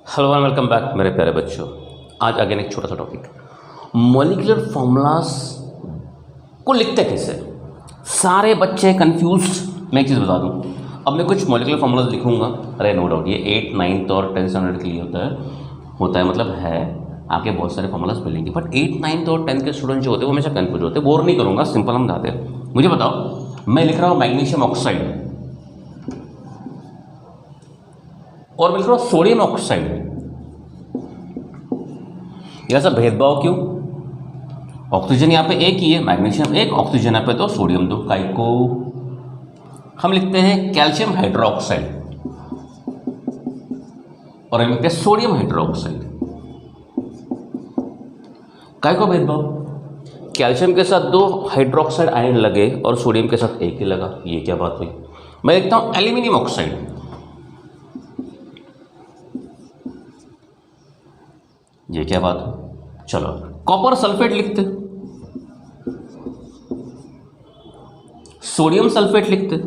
Hello and welcome back मेरे प्यारे बच्चों। आज अगेन एक छोटा सा टॉपिक, मॉलिक्यूलर फॉर्मूलाज को लिखते कैसे। सारे बच्चे कंफ्यूज्ड। मैं एक चीज़ बता दूं, अब मैं कुछ मॉलिक्यूलर फॉर्मूलाज लिखूंगा। अरे नो डाउट ये 8, 9th और 10th स्टैंडर्ड के लिए होता है मतलब है आपके बहुत सारे फॉर्मूलाज मिलेंगे। बट 8, 9th और 10th के स्टूडेंट जो होते हैं वो हमेशा कंफ्यूज होते हैं। बोर नहीं करूँगा, सिंपल हम बताते हैं। मुझे बताओ, मैं लिख रहा हूँ मैग्नीशियम ऑक्साइड और मैं लिख रहा हूँ सोडियम ऑक्साइड। यह सब भेदभाव क्यों? ऑक्सीजन यहाँ पे एक ही है, मैग्नीशियम एक, ऑक्सीजन यहाँ पे तो सोडियम दो। काई को हम लिखते हैं कैल्शियम हाइड्रोक्साइड और हम लिखते हैं सोडियम हाइड्रोक्साइड। काई को भेदभाव? कैल्शियम के साथ 2 हाइड्रोक्साइड आयन लगे और सोडियम के साथ एक ही लगा। ये क्या बात हुई? मैं लिखता हूं एल्यूमिनियम ऑक्साइड। ये क्या बात है? चलो कॉपर सल्फेट लिखते, सोडियम सल्फेट लिखते।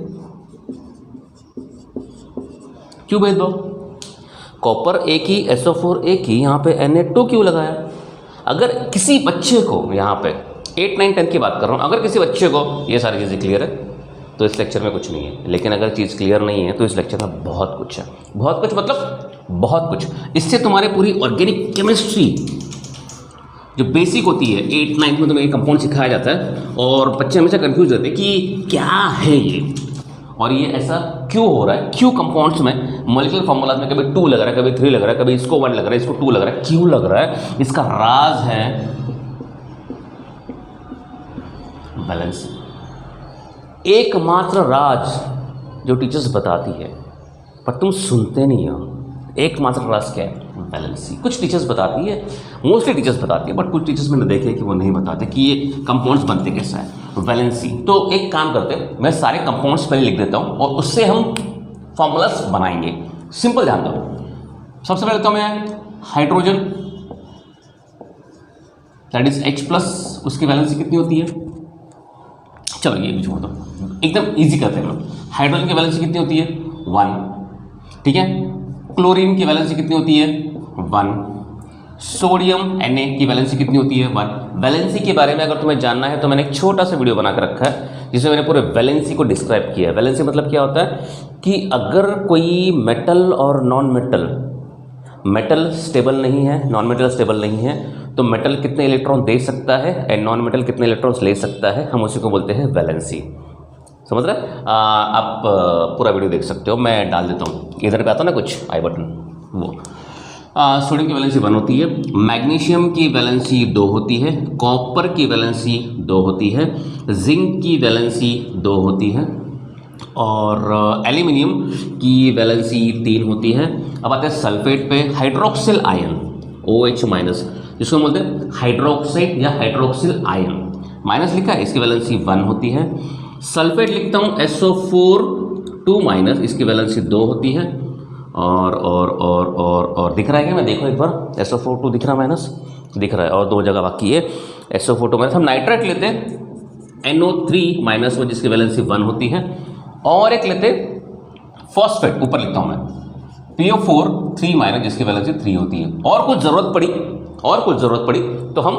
क्यों भेदभाव? कॉपर एक ही, SO4 एक ही, यहां पे Na2 क्यों लगाया? अगर किसी बच्चे को, यहां पे 8, 9, 10 की बात कर रहा हूं, अगर किसी बच्चे को ये सारी चीजें क्लियर है तो इस लेक्चर में कुछ नहीं है। लेकिन अगर चीज़ क्लियर नहीं है तो इस लेक्चर में बहुत कुछ है। बहुत कुछ मतलब बहुत कुछ। इससे तुम्हारे पूरी ऑर्गेनिक केमिस्ट्री जो बेसिक होती है 8, 9 में तुम्हें कंपाउंड सिखाया जाता है और बच्चे हमेशा कंफ्यूज होते हैं कि क्या है ये और ये ऐसा क्यों हो रहा है, क्यों कंपाउंड्स में मॉलिक्यूलर फॉर्मूलाज में कभी 2 लग रहा है, कभी 3 लग रहा है, कभी इसको 1 लग रहा है, इसको 2 लग रहा है, क्यों लग रहा है? इसका राज है बैलेंस। एकमात्र राज जो टीचर्स बताती है पर तुम सुनते नहीं हो, एकमात्र राज क्या है? बैलेंसी। कुछ टीचर्स बताती है, मोस्टली टीचर्स बताती है, बट कुछ टीचर्स मैंने देखे कि वो नहीं बताते कि ये कंपाउंड्स बनते कैसा है, बैलेंसी। तो एक काम करते हैं, मैं सारे कंपाउंड्स पहले लिख देता हूँ और उससे हम फॉर्मूलास बनाएंगे। सिंपल ध्यान दो। सबसे पहले तो मैं हाइड्रोजन दैट इज H+, उसकी बैलेंसी कितनी होती है? चलो ये भी छोड़ दो, एकदम इजी करते हैं लोग। हाइड्रोजन की वैलेंसी कितनी होती है? 1। ठीक है। क्लोरीन की वैलेंसी कितनी होती है? 1। सोडियम Na की वैलेंसी कितनी होती है? 1। वैलेंसी के बारे में अगर तुम्हें जानना है तो मैंने एक छोटा सा वीडियो बना कर रखा है जिसमें मैंने पूरे वैलेंसी को डिस्क्राइब किया है। वैलेंसी मतलब क्या होता है कि अगर कोई मेटल और नॉन मेटल, मेटल स्टेबल नहीं है, नॉन मेटल स्टेबल नहीं है, तो मेटल कितने इलेक्ट्रॉन दे सकता है एंड नॉन मेटल कितने इलेक्ट्रॉन्स ले सकता है, हम उसी को बोलते हैं वैलेंसी। समझ रहे? आप पूरा वीडियो देख सकते हो, मैं डाल देता हूँ इधर पे आता ना कुछ आई बटन वो। सोडियम की वैलेंसी 1 होती है, मैग्नीशियम की वैलेंसी 2 होती है, कॉपर की वैलेंसी 2 होती है, जिंक की वैलेंसी 2 होती है और एल्यूमिनियम की वैलेंसी 3 होती है। अब आते हैं सल्फेट पे, हाइड्रोक्सिल आयन OH-, जिसको बोलते हैं हाइड्रोक्साइड या हाइड्रोक्सिल आयन, माइनस लिखा है, इसकी वैलेंसी 1 होती है। सल्फेट लिखता हूँ SO4 2-, इसकी वैलेंसी 2 होती है और दिख रहा है क्या? मैं देखो एक बार, SO4 दिख रहा, माइनस दिख रहा है और 2 जगह बाकी है। SO4 minus. हम नाइट्रेट लेते हैं NO3- वो जिसकी वैलेंसी 1 होती है और एक लेते फॉस्फेट, ऊपर लिखता हूँ मैं PO4 3- जिसकी वैलेंसी 3 होती है। और कुछ ज़रूरत पड़ी तो हम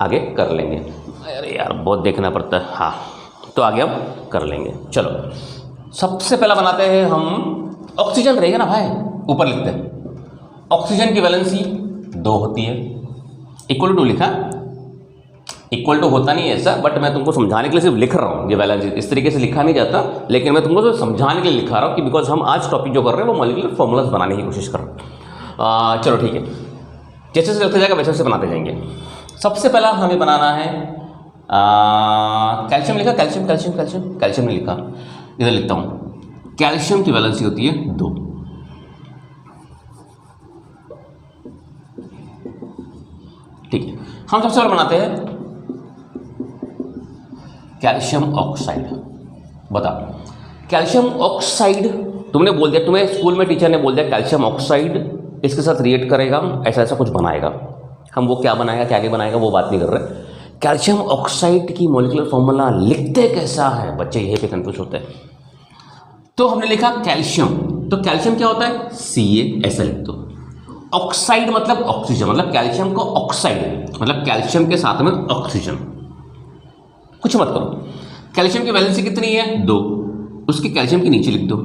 आगे कर लेंगे। अरे यार बहुत देखना पड़ता है। हाँ तो आगे हम कर लेंगे। चलो सबसे पहला बनाते हैं हम ऑक्सीजन, रहेगा ना भाई, ऊपर लिखते हैं ऑक्सीजन की वैलेंसी 2 होती है। इक्वल टू लिखा, इक्वल टू होता नहीं है ऐसा, बट मैं तुमको समझाने के लिए सिर्फ लिख रहा हूँ। ये वैलेंसी इस तरीके से लिखा नहीं जाता, लेकिन मैं तुमको समझाने के लिए लिखा रहा हूँ कि बिकॉज हम आज टॉपिक जो कर रहे हैं वो मॉलिक्यूलर फॉर्मूलाज बनाने की कोशिश कर रहे हैं। चलो ठीक है, जैसे जैसे चलते जाएगा वैसे वैसे बनाते जाएंगे। सबसे पहला हमें बनाना है कैल्शियम। लिखा कैल्शियम नहीं लिखा, इधर लिखता हूँ। कैल्शियम की वैलेंसी होती है 2। ठीक है, हम सबसे पहले बनाते हैं कैल्शियम ऑक्साइड। बताओ कैल्शियम ऑक्साइड, तुमने बोल दिया, तुम्हें स्कूल में टीचर ने बोल दिया कैल्शियम ऑक्साइड इसके साथ रिएक्ट करेगा, ऐसा ऐसा कुछ बनाएगा। हम वो क्या बनाएगा क्या नहीं बनाएगा वो बात नहीं कर रहे। कैल्शियम ऑक्साइड की मॉलिक्यूलर फॉर्मूला लिखते कैसा है, बच्चे यही पे कंफ्यूज होते हैं। तो हमने लिखा कैल्शियम, तो कैल्शियम क्या होता है? Ca, ऐसा लिख दो। ऑक्साइड मतलब ऑक्सीजन, मतलब कैल्शियम का ऑक्साइड, मतलब कैल्शियम के साथ में ऑक्सीजन। कुछ मत करो, कैल्शियम की वैलेंसी कितनी है 2, उसकी कैल्शियम के नीचे लिख दो।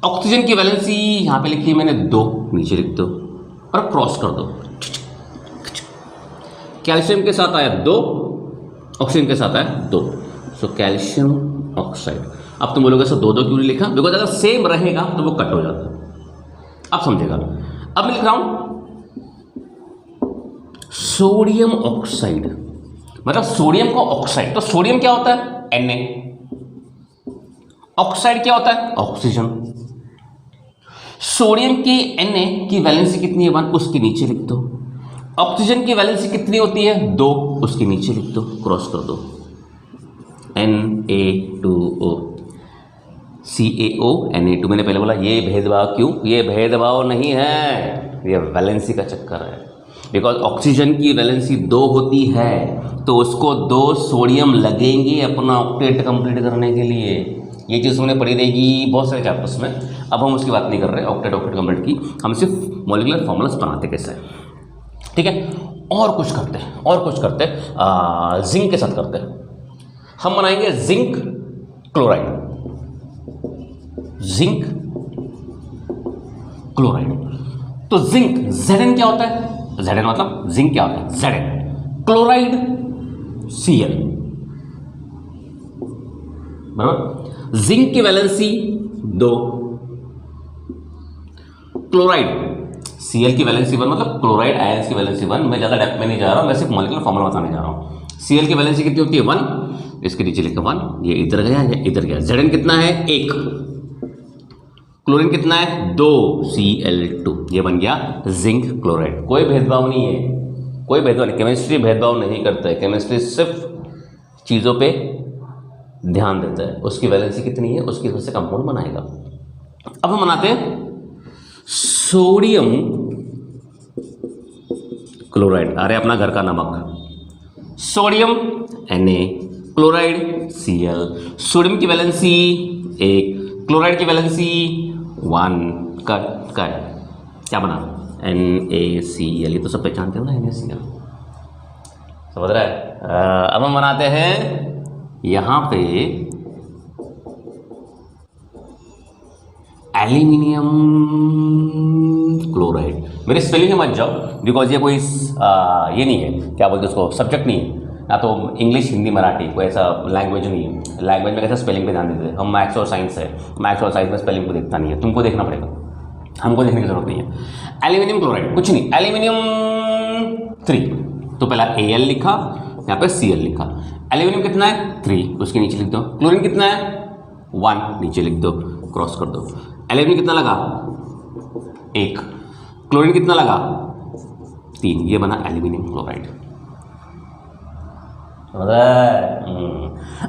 ऑक्सीजन की वैलेंसी यहां पे लिखी है मैंने 2, नीचे लिख दो और क्रॉस कर दो। कैल्शियम के साथ आया 2, ऑक्सीजन के साथ आया 2, सो कैल्शियम ऑक्साइड। अब तुम बोलोगे सर 2-2 क्यों नहीं लिखा? बिकॉज अगर सेम रहेगा तो वो कट हो जाता है। अब समझेगा। अब मैं लिख रहा हूं सोडियम ऑक्साइड, मतलब सोडियम का ऑक्साइड। तो सोडियम क्या होता है Na, ऑक्साइड क्या होता है ऑक्सीजन। सोडियम की Na की वैलेंसी कितनी है 1, उसके नीचे लिख दो। ऑक्सीजन की वैलेंसी कितनी होती है 2, उसके नीचे लिख दो, क्रॉस कर दो। Na2O, CaO Na2। मैंने पहले बोला ये भेदभाव क्यों? ये भेदभाव नहीं है, ये वैलेंसी का चक्कर है। बिकॉज ऑक्सीजन की वैलेंसी 2 होती है तो उसको 2 सोडियम लगेंगे अपना ऑक्टेट कंप्लीट करने के लिए। ये चीज़ हमने पढ़ी रहेगी बहुत सारे चैप्टर्स में। अब हम उसकी बात नहीं कर रहे ऑक्टेट कंप्लीट की, हम सिर्फ मॉलिक्यूलर फॉर्मूलास बनाते कैसे, ठीक है। और कुछ करते हैं जिंक के साथ करते हैं। हम बनाएंगे जिंक क्लोराइड, जिंक क्लोराइड। तो जिंक Zn क्या होता है? Zn मतलब जिंक क्या होता है Zn, क्लोराइड Cl, बराबर। जिंक की वैलेंसी 2, क्लोराइड Cl की वैलेंसी 1, मतलब क्लोराइड आयंस की वैलेंसी 1। मैं ज़्यादा डेप्थ में नहीं जा रहा हूँ, मैं सिर्फ मॉलिक्यूलर फॉर्मूला बताने जा रहा हूँ। Cl की वैलेंसी कितनी होती है 1, इसके नीचे लिखा 1, ये इधर गया या इधर गया। Zn कितना है 1, क्लोरीन कितना है 2, Cl2, ये बन गया जिंक क्लोराइड। कोई भेदभाव नहीं है, कोई भेदभाव नहीं, केमिस्ट्री भेदभाव नहीं करता है। केमिस्ट्री सिर्फ चीज़ों पे ध्यान देता है, उसकी वैलेंसी कितनी है उसकी वजह से कंपाउंड बनाएगा। अब हम बनाते हैं सोडियम क्लोराइड, अरे अपना घर का नमक। Sodium Na, chloride Cl। Sodium की वैलेंसी 1, क्लोराइड की वैलेंसी 1, कट क्या बना NaCl। ये तो सब पहचानते हो ना NaCl, समझ रहा है। अब हम बनाते हैं यहां पे एल्यूमिनियम क्लोराइड। मेरे स्पेलिंग में मत जाओ, बिकॉज ये कोई ये नहीं है, क्या बोलते उसको, सब्जेक्ट नहीं है ना, तो इंग्लिश हिंदी मराठी कोई ऐसा लैंग्वेज नहीं है। लैंग्वेज में कैसे स्पेलिंग पे ध्यान देते हैं हम, मैथ्स और साइंस है, मैथ्स और साइंस में स्पेलिंग को देखता नहीं है, तुमको देखना पड़ेगा, हमको देखने की जरूरत नहीं है। एल्यूमिनियम क्लोराइड कुछ नहीं, एल्यूमिनियम 3, तो पहला Al लिखा, यहाँ पे Cl लिखा। एल्यूमिनियम कितना है 3, उसके नीचे लिख दो। क्लोरीन कितना है 1, नीचे लिख दो, क्रॉस कर दो। एल्यूमिनियम कितना लगा 1, क्लोरीन कितना लगा 3, ये बना एल्यूमिनियम क्लोराइड।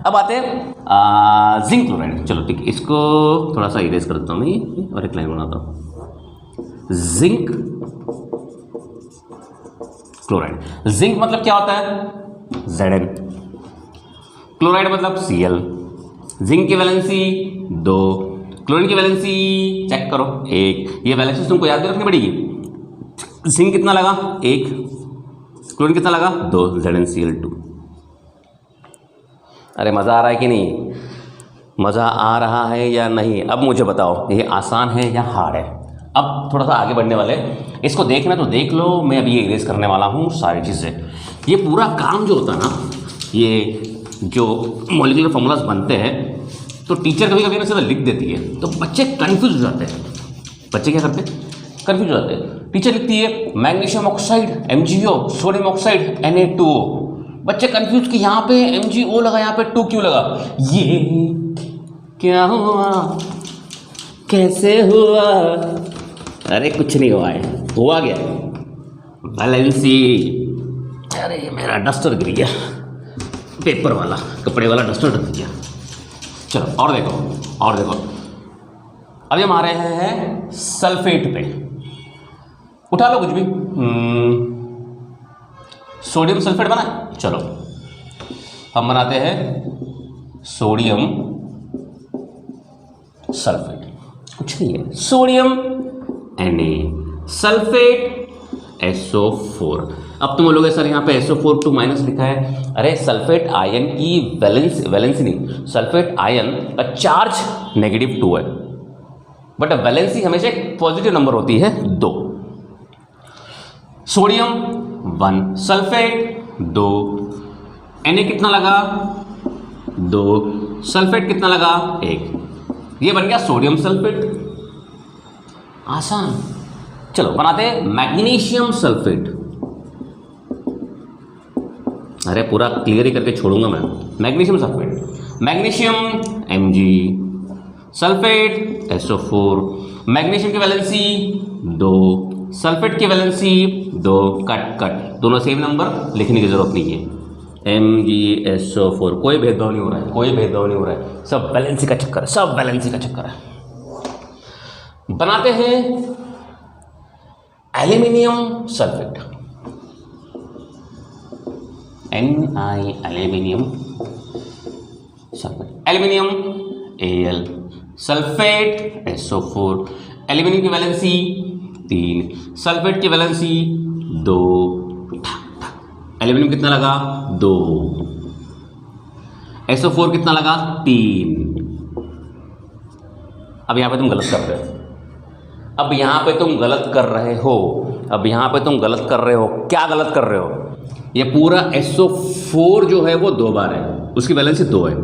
अब आते हैं जिंक क्लोराइड। चलो ठीक है, इसको थोड़ा सा इरेज कर देता हूँ मैं और एक लाइन बनाता हूँ। जिंक क्लोराइड, जिंक मतलब क्या होता है Zn, क्लोराइड मतलब Cl। जिंक की वैलेंसी 2, क्लोरीन की वैलेंसी चेक करो 1। ये वैलेंसी तुमको याद रखनी पड़ेगी। जिंक कितना लगा 1, क्लोरीन कितना लगा 2, ZnCl2। अरे मज़ा आ रहा है कि नहीं? मज़ा आ रहा है या नहीं? अब मुझे बताओ ये आसान है या हार्ड है। अब थोड़ा सा आगे बढ़ने वाले, इसको देखना तो देख लो, मैं अभी ये इरेज करने वाला हूँ सारी चीज़ें। ये पूरा काम जो होता है ना, ये जो मॉलिक्यूलर फॉर्मूलाज बनते हैं तो टीचर कभी कभी ना सीधा लिख देती है, तो बच्चे कन्फ्यूज हो जाते हैं। बच्चे क्या करते हैं? कन्फ्यूज हो जाते हैं। टीचर लिखती है magnesium oxide MgO, sodium oxide Na2O। बच्चे कंफ्यूज कि यहाँ पे MgO लगा, यहाँ पे 2 क्यों लगा, ये क्या हुआ, कैसे हुआ? अरे कुछ नहीं हुआ है, हुआ गया वैलेंसी। अरे मेरा डस्टर गिर गया, पेपर वाला, कपड़े वाला डस्टर गिर गया। चलो और देखो, अभी हम आ रहे हैं सल्फेट पे। उठा लो कुछ भी, सोडियम सल्फेट बना। चलो हम बनाते हैं सोडियम सल्फेट। कुछ नहीं है, सोडियम Na, सल्फेट SO4। अब तुम बोलोगे सर यहाँ पे SO4 2 माइनस लिखा है। अरे सल्फेट आयन की वैलेंसी नहीं, सल्फेट आयन का चार्ज नेगेटिव 2 है, बट वैलेंसी हमेशा एक पॉजिटिव नंबर होती है 2। सोडियम 1, सल्फेट 2, Na कितना लगा 2, सल्फेट कितना लगा 1, ये बन गया सोडियम सल्फेट। आसान। चलो बनाते हैं मैग्नीशियम सल्फेट। अरे पूरा क्लियर ही करके छोड़ूंगा मैं। Magnesium sulphate, magnesium Mg, sulphate SO4, magnesium की वैलेंसी 2, सल्फेट की वैलेंसी 2, कट दोनों सेम नंबर, लिखने की जरूरत नहीं है। MgSO4, कोई भेदभाव नहीं हो रहा है, कोई भेदभाव नहीं हो रहा है, सब वैलेंसी का चक्कर है, सब वैलेंसी का चक्कर है। बनाते हैं aluminium sulphate, Ni aluminium sulphate, aluminium Al, sulphate SO4, aluminium की वैलेंसी 3, सल्फेट की वैलेंसी 2, एल्यूमिनियम कितना लगा 2, SO4 कितना लगा 3। अब यहां पे तुम गलत कर रहे हो, अब यहां पे तुम गलत कर रहे हो, अब यहां पे तुम गलत कर रहे हो। क्या गलत कर रहे हो? ये पूरा SO4 जो है वो 2 बार है, उसकी वैलेंसी 2 है,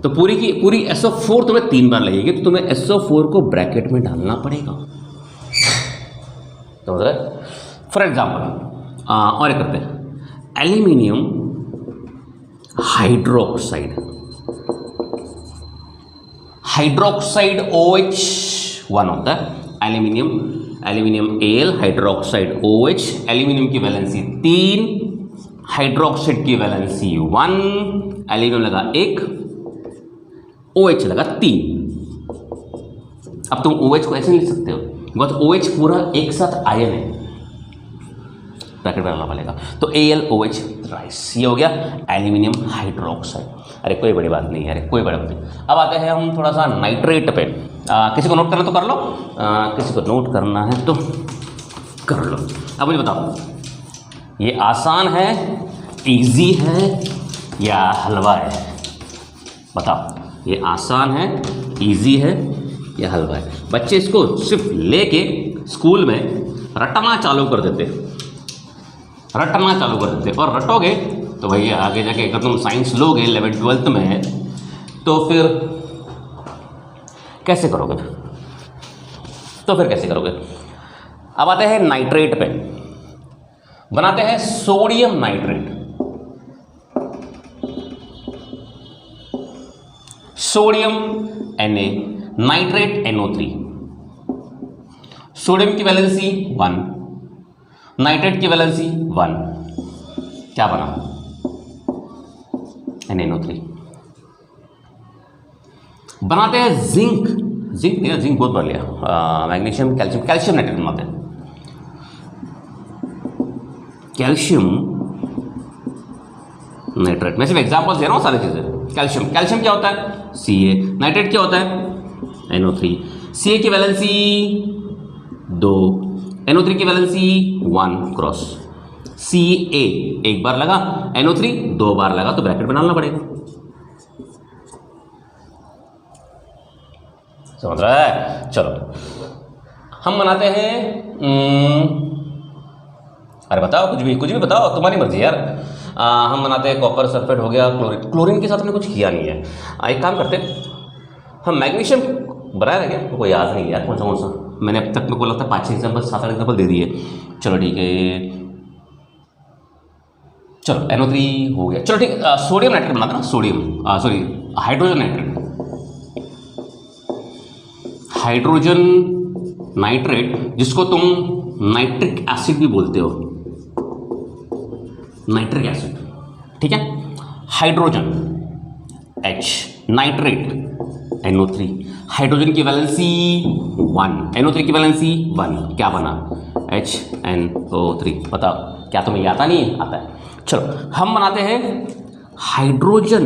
तो पूरी की पूरी SO4 तुम्हें 3 बार लगेगी, तो तुम्हें SO4 को ब्रैकेट में डालना पड़ेगा। समझ रहे? फॉर एग्जाम्पल और एक करते हैं, एल्यूमिनियम हाइड्रोक्साइड, हाइड्रोक्साइड OH1 होता है, aluminium Al hydroxide OH, aluminium की वैलेंसी 3, हाइड्रोक्साइड की वैलेंसी 1, एल्यूमिनियम लगा 1, OH लगा 3। अब तुम OH को ऐसे नहीं लिख सकते हो, बिकॉज OH पूरा एक साथ आयन है, ब्रैकेट बनाना पड़ेगा, तो AlOH राइस, ये हो गया एल्यूमिनियम हाइड्रोक्साइड। अरे कोई बड़ी बात नहीं है, अरे कोई बड़ी बात नहीं। अब आते हैं हम थोड़ा सा नाइट्रेट पे। किसी को नोट करना तो कर लो, किसी को नोट करना है तो कर लो। अब मुझे बताओ, ये आसान है, इजी है या हलवा है? बताओ, ये आसान है, इजी है या हलवा है? बच्चे इसको सिर्फ लेके स्कूल में रटना चालू कर देते, रटना चालू कर देते, और रटोगे तो भैया आगे जाके अगर तुम साइंस लोगे 11th 12th में, तो फिर कैसे करोगे? तो फिर कैसे करोगे? अब आते हैं नाइट्रेट पे। बनाते हैं sodium nitrate. Sodium Na, nitrate NO3। Sodium की वैलेंसी 1, नाइट्रेट की वैलेंसी 1, क्या बना? NaNO3। बनाते हैं जिंक, जिंक बहुत बढ़ लिया, मैग्नीशियम कैल्शियम, कैल्शियम नाइट्रेट बनाते हैं, कैल्शियम नाइट्रेट। मैं सिर्फ एग्जाम्पल्स दे रहा हूँ सारी चीज़ें। कैल्शियम क्या होता है? Ca। नाइट्रेट क्या होता है? NO3। Ca की वैलेंसी 2, NO3 की वैलेंसी 1 क्रॉस, Ca एक बार लगा, NO3 2 बार लगा, तो ब्रैकेट बनाना पड़ेगा। समझ रहा है? चलो हम बनाते हैं, अरे बताओ, कुछ भी बताओ, तुम्हारी मर्जी यार। हम बनाते हैं कॉपर सल्फेट हो गया, क्लोरीन के साथ हमने कुछ किया नहीं है। एक काम करते, हम मैग्नीशियम बनाया था क्या? तो कोई याद नहीं यार, कौन सा मैंने अब तक मेरे को लगता है 5-6 एग्जाम्पल 7-8 एग्जाम्पल दे दिए। चलो ठीक है, चलो NO3 हो गया, चलो ठीक है। सोडियम नाइट्रेट बनाते ना, sodium sorry hydrogen nitrate, hydrogen nitrate जिसको तुम नाइट्रिक एसिड भी बोलते हो, नाइट्रिक एसिड, ठीक है। Hydrogen H, nitrate NO3, hydrogen की वैलेंसी 1, NO3 की वैलेंसी 1, क्या बना? HNO3। बताओ, क्या तुम्हें आता नहीं है? आता है। चलो हम बनाते हैं हाइड्रोजन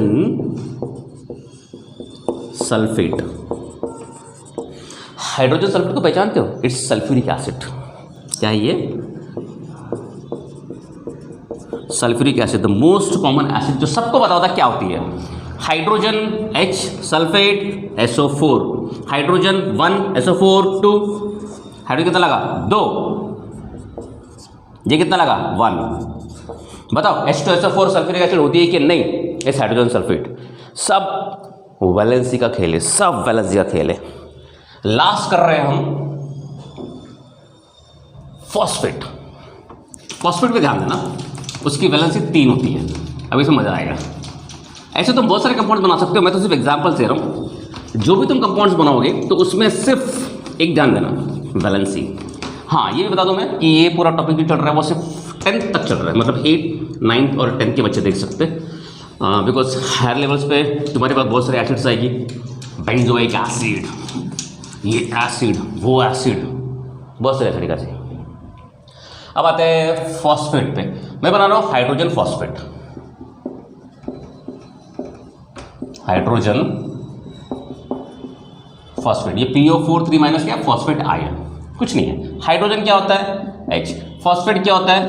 सल्फेट। हाइड्रोजन सल्फेट को पहचानते हो? इट्स सल्फ्यूरिक एसिड, क्या है ये? Sulphuric acid, the most common acid जो सबको पता होता है क्या होती है। Hydrogen H sulphate SO4, hydrogen 1 SO4 2, hydrogen कितना लगा 2, ये कितना लगा 1। बताओ H2SO4 सल्फ्यूरिक एसिड होती है कि नहीं? इस हाइड्रोजन सल्फेट। सब वैलेंसी का खेल है, सब वैलेंसी का खेल है। लास्ट कर रहे हैं हम फॉस्फेट। फॉस्फेट पे ध्यान देना, उसकी वैलेंसी 3 होती है। अभी समझ आएगा। ऐसे तुम बहुत सारे कंपाउंड्स बना सकते हो, मैं तो सिर्फ एग्जांपल दे रहा हूँ। जो भी तुम कंपाउंड्स बनाओगे तो उसमें सिर्फ एक ध्यान देना, वैलेंसी। हाँ, ये भी बता दूं मैं कि ये पूरा टॉपिक जो चल रहा है वो सिर्फ 10th तक चल रहा है, मतलब 8, 9 और 10 के बच्चे देख सकते हैं। बिकॉज हायर लेवल्स पे तुम्हारे पास बहुत सारे एसिड्स आएगी, बेंजोइक एसिड, ये एसिड, वो एसिड, बहुत सारे एसिड का। अब आते हैं फॉस्फेट पे। मैं बना रहा हूँ हाइड्रोजन फॉस्फेट। हाइड्रोजन फॉस्फेट, ये PO4 3 माइनस क्या? फॉस्फेट आयन, कुछ नहीं है। हाइड्रोजन क्या होता है? H। फॉस्फेट क्या होता है?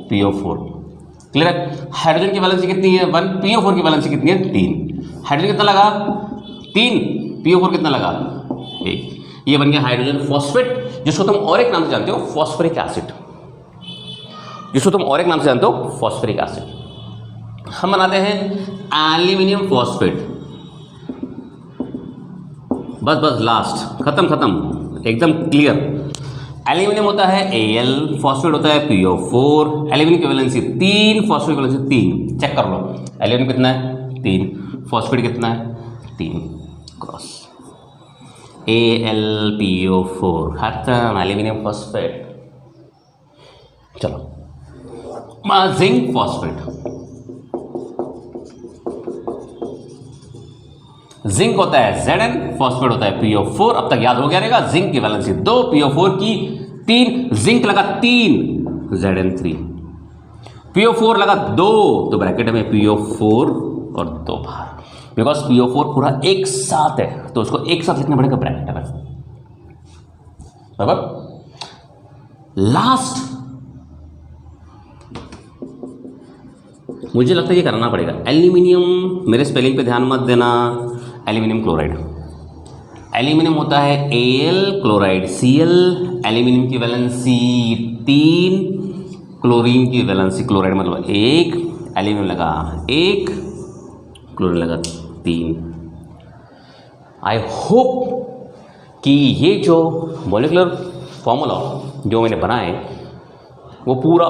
PO4। क्लियर है? हाइड्रोजन की वैलेंसी कितनी है? 1। PO4 की वैलेंसी कितनी है? 3। हाइड्रोजन कितना लगा? 3। PO4 कितना लगा? 1। ये बन गया हाइड्रोजन फॉस्फेट, जिसको तुम और एक नाम से जानते हो फॉस्फोरिक एसिड। जिसको तुम और एक नाम से जानते हो फॉस्फोरिक एसिड। हम बनाते हैं एल्यूमिनियम फॉस्फेट। बस लास्ट, खत्म, एकदम क्लियर। एल्यूमिनियम होता है Al, फॉस्फेट होता है PO4। एल्यूमिनियम की वैलेंसी 3, फॉस्फेट की वैलेंसी 3। चेक कर लो, एल्यूमिनियम कितना है? 3। फॉस्फेट कितना है? 3 क्रॉस AlPO4, खत्म, एल्यूमिनियम फॉस्फेट। चलो, जिंक फॉस्फेट। जिंक होता है Zn, फॉस्फेट होता है PO4। अब तक याद हो गया रहेगा। जिंक की वैलेंसी 2, PO4 की 3, जिंक लगा 3, Zn3। PO4 लगा 2, तो ब्रैकेट में PO4 और 2 बाहर, बिकॉज PO4 पूरा एक साथ है तो उसको एक साथ लिखना पड़ेगा ब्रैकेट में। बराबर। लास्ट मुझे लगता है ये करना पड़ेगा, एल्यूमिनियम। मेरे स्पेलिंग पे ध्यान मत देना, एल्यूमिनियम क्लोराइड। एल्यूमिनियम होता है Al क्लोराइड Cl। एल्यूमिनियम की वैलेंसी 3, क्लोरीन की वैलेंसी, क्लोराइड मतलब 1, एल्यूमिनियम लगा 1, क्लोरीन लगा 3। आई होप कि ये जो मॉलिक्यूलर फॉर्मूला जो मैंने बनाए वो पूरा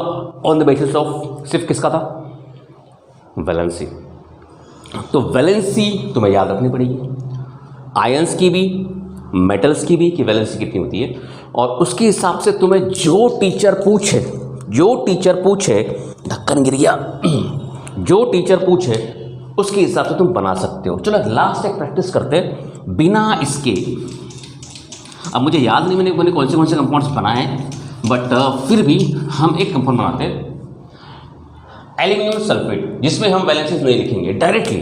ऑन द बेसिस ऑफ सिर्फ किसका था? वैलेंसी। तो वैलेंसी तुम्हें याद रखनी पड़ेगी, आयंस की भी, मेटल्स की भी, कि वैलेंसी कितनी होती है। और उसके हिसाब से तुम्हें जो टीचर पूछे ढक्कन गिर गया, जो टीचर पूछे उसके हिसाब से तुम बना सकते हो। चलो लास्ट एक प्रैक्टिस करते बिना इसके। अब मुझे याद नहीं मैंने कौन से कंपाउंड्स बनाए हैं, बट फिर भी हम एक कंपाउंड बनाते हैं एल्यूमिनियम सल्फेट, जिसमें हम वैलेंसीज नहीं लिखेंगे, डायरेक्टली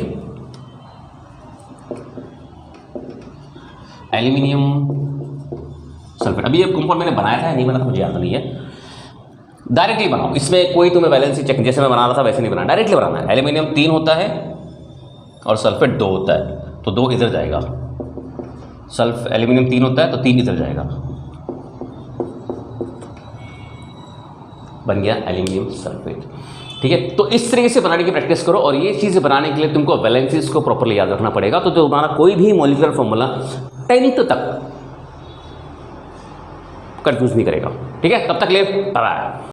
एल्यूमिनियम सल्फेट। अभी ये कंपाउंड मैंने बनाया था, नहीं बना था, मुझे याद नहीं है। डायरेक्टली बनाओ, इसमें कोई तुम्हें वैलेंसी चेक जैसे मैं बना रहा था वैसे नहीं बनाना, डायरेक्टली बनाना है। एल्यूमिनियम 3 होता है और सल्फेट 2 होता है, तो 2 इधर जाएगा। एल्यूमिनियम 3 होता है तो 3 इधर जाएगा, बन गया एल्यूमिनियम सल्फेट। ठीक है, तो इस तरीके से बनाने की प्रैक्टिस करो। और ये चीज़ बनाने के लिए तुमको वैलेंसीज को प्रॉपर्ली याद रखना पड़ेगा। तो तुम्हारा कोई भी मॉलिक्यूलर फॉर्मूला 10th तक कंफ्यूज नहीं करेगा। ठीक है, तब तक ले बाय।